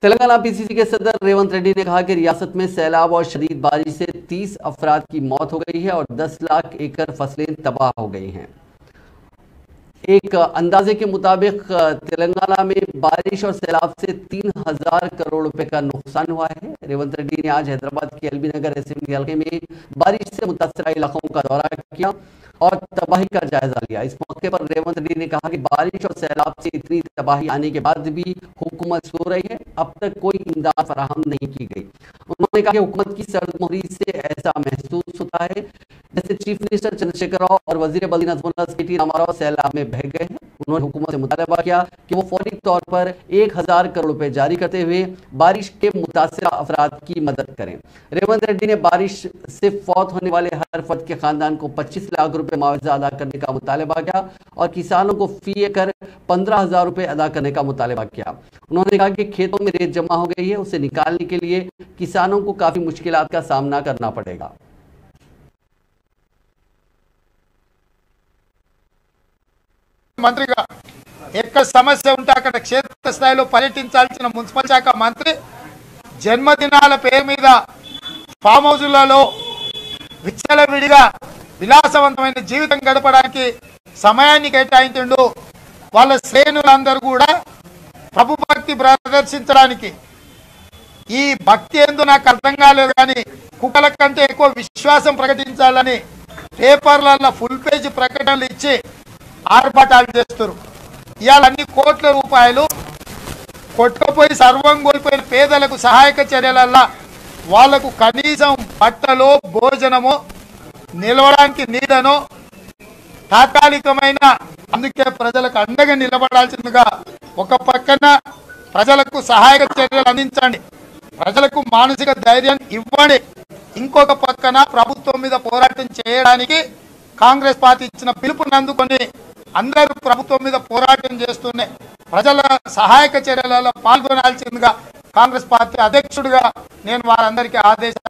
Telangana PCC के सदर रेवंत रेड्डी ने कहा कि रियासत में सैलाब और शदीद बारिश से 30 अफराद की मौत हो गई है और 10 लाख एकड़ फसलें तबाह हो गई हैं। एक अंदाजे के मुताबिक तेलंगाना में बारिश और सैलाब से 3000 करोड़ रुपए का नुकसान हुआ है। रेवंत रेड्डी ने आज हैदराबाद के एलबी नगर असेंबली हल्के में बारिश से मुतासरा इलाकों का दौरा किया और तबाही का जायजा लिया। इस मौके पर रेवंत रेड्डी ने कहा कि बारिश और सैलाब से इतनी तबाही आने के बाद भी हुकूमत सो रही है, अब तक कोई इमदाद फराहम नहीं की गई। उन्होंने कहा कि हुकूमत की सर्द मोहरी से ऐसा महसूस होता है जैसे चीफ मिनिस्टर चंद्रशेखर राव और वजीर बल्दी नजमुल्लाह के टी रामाराव सैलाब में बह गए हैं। उन्होंने हुकूमत से मुतालबा किया कि वो फौरी तौर पर 1000 करोड़ रुपए जारी करते हुए बारिश के मुतासरा अफराद की मदद करें। रेवंत रेड्डी ने बारिश से फौत होने वाले हर फर्द के खानदान को 25 लाख रुपए मुआवजा अदा करने का मुतालबा किया और किसानों को फी एकड़ 15,000 रुपए अदा करने का मुतालबा किया। उन्होंने कहा कि खेतों में रेत जमा हो गई है, उसे निकालने के लिए किसानों को काफी मुश्किलात का सामना करना पड़ेगा। మంత్రిగా ఎక్కడ సమస్య ఉంటే అక్కడ క్షేత్ర స్థాయిలో పర్యటించాల్సిన మున్సిపల్ శాఖ మంత్రి జన్మదినాల పేరు మీద ఫామ్ హౌస్లలో విచ్చలవిడిగా విలాసవంతమైన జీవితం గడపడానికి సమయాన్ని కేటాయించిండు। వాళ్ళ శ్రేణులందరూ కూడా ప్రభు భక్తి ప్రదర్శించడానికి ఈ భక్తి ఏందో నాకు అర్థం కాలేదు కానీ కుక్కల కంటే ఎక్కువ విశ్వాసం ప్రకటించాలని పేపర్లలో ఫుల్ పేజీ ప్రకటనలు ఇచ్చి ఆర్భాటాలు చేస్తారు। ఇవాళ అన్ని కోట్ల రూపాయలు కొట్టుకుపోయి సర్వం కోల్పోయిన పేదలకు సహాయక చర్యలల్లో వాళ్లకు కనీసం బట్టలో భోజనమో నిలవడానికి నీడనో తాత్కాలికమైన అందుకే ప్రజలకు అండగా నిలబడాల్సిందిగా ఒక పక్కన ప్రజలకు సహాయక చర్యలు అందించండి, ప్రజలకు మానసిక ధైర్యం ఇవ్వండి, ఇంకొక పక్కన ప్రభుత్వం మీద పోరాటం చేయడానికి కాంగ్రెస్ పార్టీ ఇచ్చిన పిలుపుని అందుకొని అందరూ ప్రభుత్వం మీద పోరాటం చేస్తూనే ప్రజల సహాయక చర్యలలో పాల్గొనాల్సిందిగా కాంగ్రెస్ పార్టీ అధ్యక్షుడిగా నేను వారందరికీ ఆదేశాలు